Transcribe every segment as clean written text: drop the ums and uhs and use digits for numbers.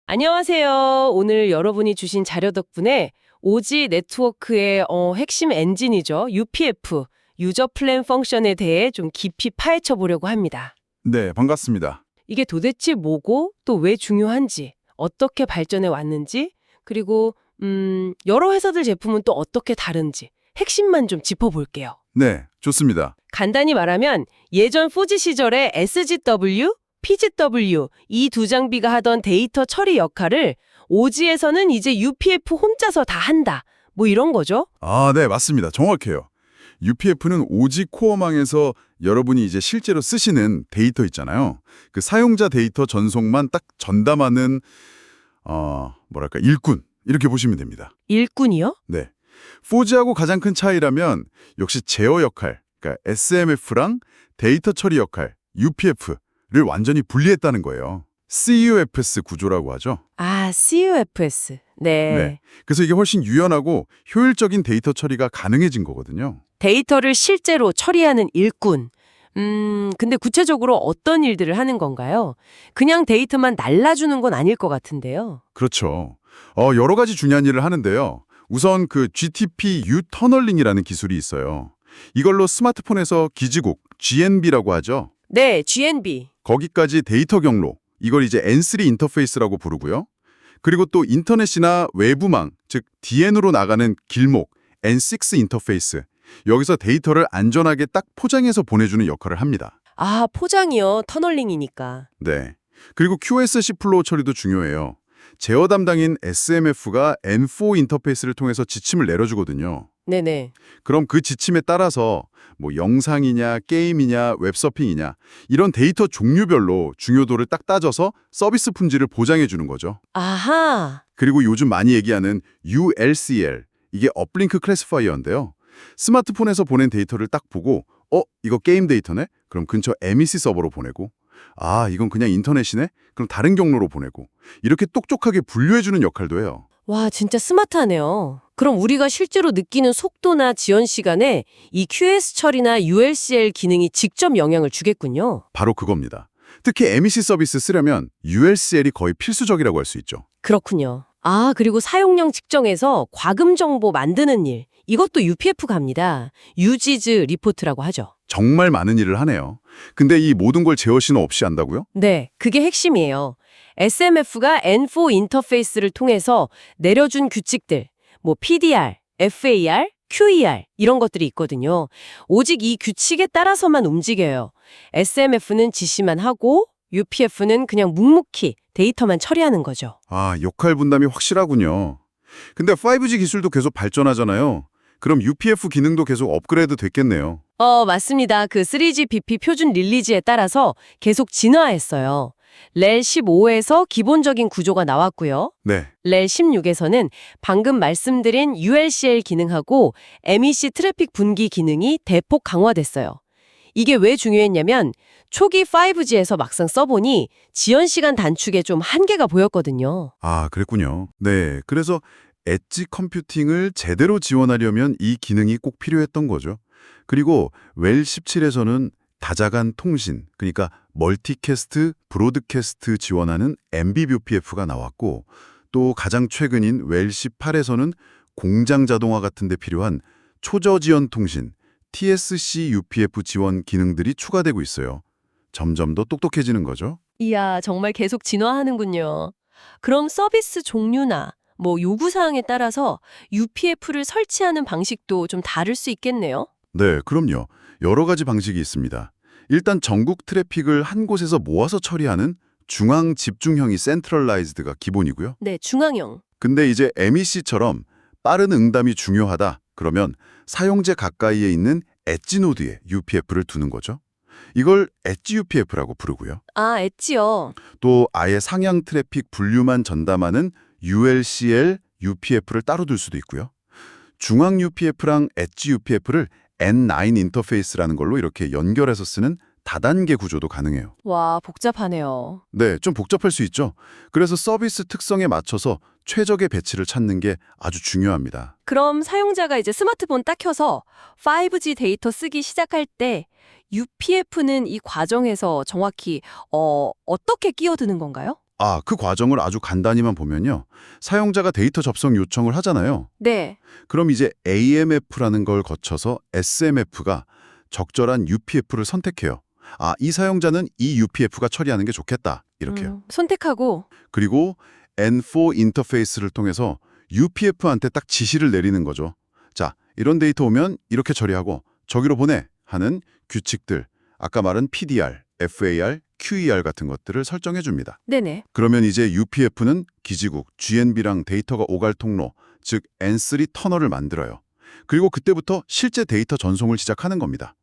안녕하세요. 오늘 여러분이 주신 자료 덕분에 오지 네트워크의 핵심 엔진이죠. UPF, 유저 플랜 펑션에 대해 좀 깊이 파헤쳐 보려고 합니다. 네, 반갑습니다. 이게 도대체 뭐고 또 왜 중요한지, 어떻게 발전해 왔는지, 그리고 여러 회사들 제품은 또 어떻게 다른지 핵심만 좀 짚어볼게요. 네, 좋습니다. 간단히 말하면 예전 4G 시절에 SGW, PGW 이 두 장비가 하던 데이터 처리 역할을 오지에서는 이제 UPF 혼자서 다 한다. 뭐 이런 거죠? 아, 네, 맞습니다. 정확해요. UPF는 오지 코어망에서 여러분이 이제 실제로 쓰시는 데이터 있잖아요. 그 사용자 데이터 전송만 딱 전담하는 일꾼 이렇게 보시면 됩니다. 일꾼이요? 네. 4G하고 가장 큰 차이라면 역시 제어 역할, 그러니까 SMF랑 데이터 처리 역할, UPF를 완전히 분리했다는 거예요. CUFS 구조라고 하죠. 아, CUFS. 네. 네. 그래서 이게 훨씬 유연하고 효율적인 데이터 처리가 가능해진 거거든요. 데이터를 실제로 처리하는 일꾼. 근데 구체적으로 어떤 일들을 하는 건가요? 그냥 데이터만 날라주는 건 아닐 것 같은데요. 그렇죠. 여러 가지 중요한 일을 하는데요. 우선 그 GTP-U 터널링이라는 기술이 있어요. 이걸로 스마트폰에서 기지국, GNB라고 하죠. 네, GNB. 거기까지 데이터 경로, 이걸 이제 N3 인터페이스라고 부르고요. 그리고 또 인터넷이나 외부망, 즉 DN으로 나가는 길목, N6 인터페이스. 여기서 데이터를 안전하게 딱 포장해서 보내주는 역할을 합니다. 아, 포장이요. 터널링이니까. 네. 그리고 QSC 플로우 처리도 중요해요. 제어 담당인 SMF가 N4 인터페이스를 통해서 지침을 내려주거든요. 네네. 그럼 그 지침에 따라서 뭐 영상이냐, 게임이냐, 웹서핑이냐 이런 데이터 종류별로 중요도를 딱 따져서 서비스 품질을 보장해 주는 거죠. 아하. 그리고 요즘 많이 얘기하는 ULCL, 이게 업링크 클래시파이어인데요. 스마트폰에서 보낸 데이터를 딱 보고 이거 게임 데이터네? 그럼 근처 MEC 서버로 보내고 이건 그냥 인터넷이네? 그럼 다른 경로로 보내고 이렇게 똑똑하게 분류해주는 역할도 해요. 와, 진짜 스마트하네요. 그럼 우리가 실제로 느끼는 속도나 지연 시간에 이 QS 처리나 ULCL 기능이 직접 영향을 주겠군요. 바로 그겁니다. 특히 MEC 서비스 쓰려면 ULCL이 거의 필수적이라고 할 수 있죠. 그렇군요. 아, 그리고 사용량 측정에서 과금 정보 만드는 일. 이것도 UPF 갑니다. 유지즈 리포트라고 하죠. 정말 많은 일을 하네요. 근데 이 모든 걸 제어 신호 없이 한다고요? 네, 그게 핵심이에요. SMF가 N4 인터페이스를 통해서 내려준 규칙들, 뭐 PDR, FAR, QER 이런 것들이 있거든요. 오직 이 규칙에 따라서만 움직여요. SMF는 지시만 하고 UPF는 그냥 묵묵히 데이터만 처리하는 거죠. 역할 분담이 확실하군요. 근데 5G 기술도 계속 발전하잖아요. 그럼 UPF 기능도 계속 업그레이드 됐겠네요. 맞습니다. 그 3GPP 표준 릴리즈에 따라서 계속 진화했어요. 렐 15에서 기본적인 구조가 나왔고요. 네. 렐 16에서는 방금 말씀드린 ULCL 기능하고 MEC 트래픽 분기 기능이 대폭 강화됐어요. 이게 왜 중요했냐면 초기 5G에서 막상 써보니 지연 시간 단축에 좀 한계가 보였거든요. 그랬군요. 네. 그래서 엣지 컴퓨팅을 제대로 지원하려면 이 기능이 꼭 필요했던 거죠. 그리고 웰 17에서는 다자간 통신, 그러니까 멀티캐스트, 브로드캐스트 지원하는 MBUPF가 나왔고 또 가장 최근인 웰 18에서는 공장 자동화 같은 데 필요한 초저지연 통신, TSC UPF 지원 기능들이 추가되고 있어요. 점점 더 똑똑해지는 거죠. 이야, 정말 계속 진화하는군요. 그럼 서비스 종류나 요구사항에 따라서 UPF를 설치하는 방식도 좀 다를 수 있겠네요? 네, 그럼요. 여러 가지 방식이 있습니다. 일단 전국 트래픽을 한 곳에서 모아서 처리하는 중앙 집중형이 센트럴라이즈드가 기본이고요. 네, 중앙형. 근데 이제 MEC처럼 빠른 응답이 중요하다. 그러면 사용자 가까이에 있는 엣지 노드에 UPF를 두는 거죠. 이걸 엣지 UPF라고 부르고요. 아, 엣지요. 또 아예 상향 트래픽 분류만 전담하는 ULCL UPF를 따로 둘 수도 있고요. 중앙 UPF랑 엣지 UPF를 N9 인터페이스라는 걸로 이렇게 연결해서 쓰는 다단계 구조도 가능해요. 와, 복잡하네요. 네, 좀 복잡할 수 있죠. 그래서 서비스 특성에 맞춰서 최적의 배치를 찾는 게 아주 중요합니다. 그럼 사용자가 이제 스마트폰 딱 켜서 5G 데이터 쓰기 시작할 때 UPF는 이 과정에서 정확히 어떻게 끼어드는 건가요? 그 과정을 아주 간단히만 보면요. 사용자가 데이터 접속 요청을 하잖아요. 네. 그럼 이제 AMF라는 걸 거쳐서 SMF가 적절한 UPF를 선택해요. 이 사용자는 이 UPF가 처리하는 게 좋겠다. 이렇게요. 선택하고 그리고 N4 인터페이스를 통해서 UPF한테 딱 지시를 내리는 거죠. 자, 이런 데이터 오면 이렇게 처리하고 저기로 보내 하는 규칙들, 아까 말한 PDR, FAR, QER 같은 것들을 설정해 줍니다. 네네. 그러면 이제 UPF는 기지국, GNB랑 데이터가 오갈 통로, 즉 N3 터널을 만들어요. 그리고 그때부터 실제 데이터 전송을 시작하는 겁니다.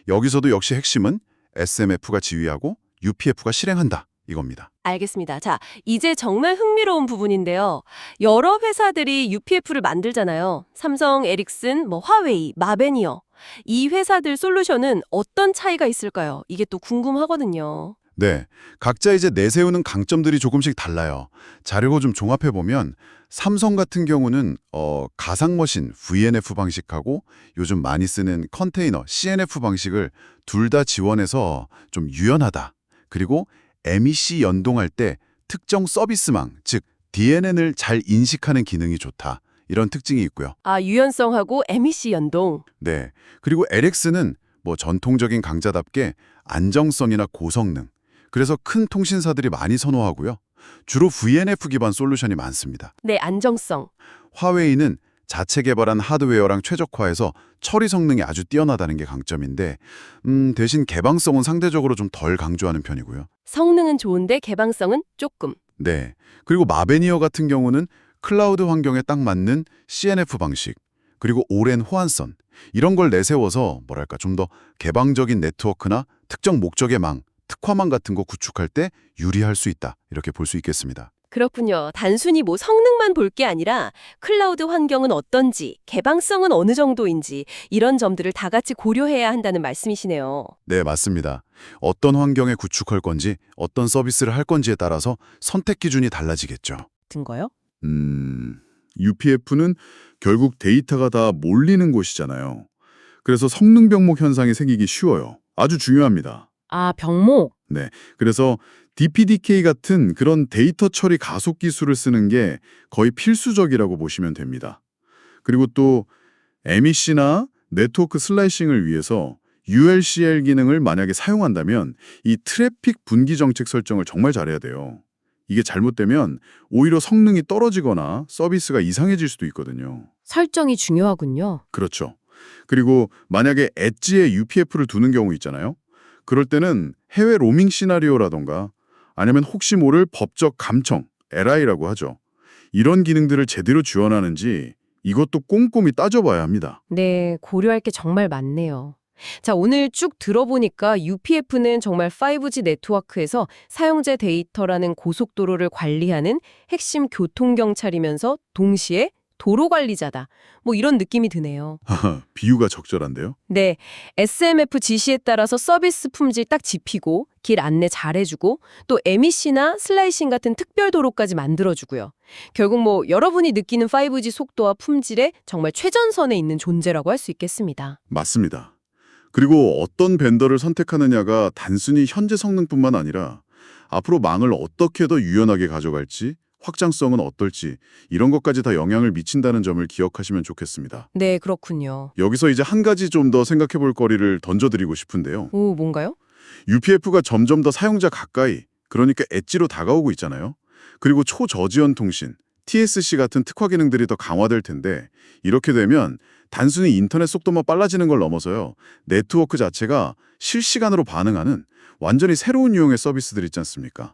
여기서도 역시 핵심은 SMF가 지휘하고 UPF가 실행한다 이겁니다. 알겠습니다. 자, 이제 정말 흥미로운 부분인데요. 여러 회사들이 UPF를 만들잖아요. 삼성, 에릭슨, 화웨이, 마베니어. 이 회사들 솔루션은 어떤 차이가 있을까요? 이게 또 궁금하거든요. 네, 각자 이제 내세우는 강점들이 조금씩 달라요. 자료를 좀 종합해보면 삼성 같은 경우는 가상머신 VNF 방식하고 요즘 많이 쓰는 컨테이너 CNF 방식을 둘 다 지원해서 좀 유연하다. 그리고 MEC 연동할 때 특정 서비스망, 즉 DNN을 잘 인식하는 기능이 좋다. 이런 특징이 있고요. 유연성하고 MEC 연동. 네, 그리고 LX는 전통적인 강자답게 안정성이나 고성능, 그래서 큰 통신사들이 많이 선호하고요. 주로 VNF 기반 솔루션이 많습니다. 네, 안정성. 화웨이는 자체 개발한 하드웨어랑 최적화해서 처리 성능이 아주 뛰어나다는 게 강점인데 대신 개방성은 상대적으로 좀 덜 강조하는 편이고요. 성능은 좋은데 개방성은 조금. 네, 그리고 마베니어 같은 경우는 클라우드 환경에 딱 맞는 CNF 방식, 그리고 오랜 호환선, 이런 걸 내세워서 좀 더 개방적인 네트워크나 특정 목적의 망, 특화망 같은 거 구축할 때 유리할 수 있다. 이렇게 볼 수 있겠습니다. 그렇군요. 단순히 성능만 볼 게 아니라 클라우드 환경은 어떤지, 개방성은 어느 정도인지 이런 점들을 다 같이 고려해야 한다는 말씀이시네요. 네, 맞습니다. 어떤 환경에 구축할 건지, 어떤 서비스를 할 건지에 따라서 선택 기준이 달라지겠죠. 든 거요? UPF는 결국 데이터가 다 몰리는 곳이잖아요. 그래서 성능 병목 현상이 생기기 쉬워요. 아주 중요합니다. 병목. 네, 그래서 DPDK 같은 그런 데이터 처리 가속 기술을 쓰는 게 거의 필수적이라고 보시면 됩니다. 그리고 또 MEC나 네트워크 슬라이싱을 위해서 ULCL 기능을 만약에 사용한다면 이 트래픽 분기 정책 설정을 정말 잘해야 돼요. 이게 잘못되면 오히려 성능이 떨어지거나 서비스가 이상해질 수도 있거든요. 설정이 중요하군요. 그렇죠. 그리고 만약에 엣지에 UPF를 두는 경우 있잖아요. 그럴 때는 해외 로밍 시나리오라던가 아니면 혹시 모를 법적 감청, LI라고 하죠. 이런 기능들을 제대로 지원하는지 이것도 꼼꼼히 따져봐야 합니다. 네, 고려할 게 정말 많네요. 자, 오늘 쭉 들어보니까 UPF는 정말 5G 네트워크에서 사용자 데이터라는 고속도로를 관리하는 핵심 교통경찰이면서 동시에 도로관리자다. 이런 느낌이 드네요. 비유가 적절한데요? 네, SMF 지시에 따라서 서비스 품질 딱 지피고 길 안내 잘해주고 또 MEC나 슬라이싱 같은 특별 도로까지 만들어주고요. 결국 여러분이 느끼는 5G 속도와 품질에 정말 최전선에 있는 존재라고 할 수 있겠습니다. 맞습니다. 그리고 어떤 벤더를 선택하느냐가 단순히 현재 성능뿐만 아니라 앞으로 망을 어떻게 더 유연하게 가져갈지, 확장성은 어떨지 이런 것까지 다 영향을 미친다는 점을 기억하시면 좋겠습니다. 네, 그렇군요. 여기서 이제 한 가지 좀 더 생각해 볼 거리를 던져드리고 싶은데요. 오, 뭔가요? UPF가 점점 더 사용자 가까이, 그러니까 엣지로 다가오고 있잖아요. 그리고 초저지연 통신, TSC 같은 특화 기능들이 더 강화될 텐데 이렇게 되면 단순히 인터넷 속도만 빨라지는 걸 넘어서요. 네트워크 자체가 실시간으로 반응하는 완전히 새로운 유형의 서비스들 있지 않습니까?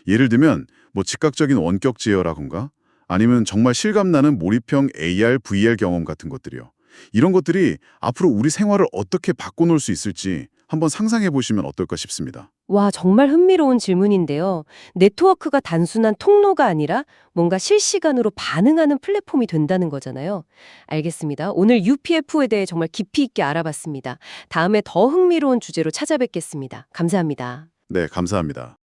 예를 들면 즉각적인 원격 제어라든가 아니면 정말 실감나는 몰입형 AR, VR 경험 같은 것들이요. 이런 것들이 앞으로 우리 생활을 어떻게 바꿔놓을 수 있을지 한번 상상해 보시면 어떨까 싶습니다. 와, 정말 흥미로운 질문인데요. 네트워크가 단순한 통로가 아니라 뭔가 실시간으로 반응하는 플랫폼이 된다는 거잖아요. 알겠습니다. 오늘 UPF에 대해 정말 깊이 있게 알아봤습니다. 다음에 더 흥미로운 주제로 찾아뵙겠습니다. 감사합니다. 네, 감사합니다.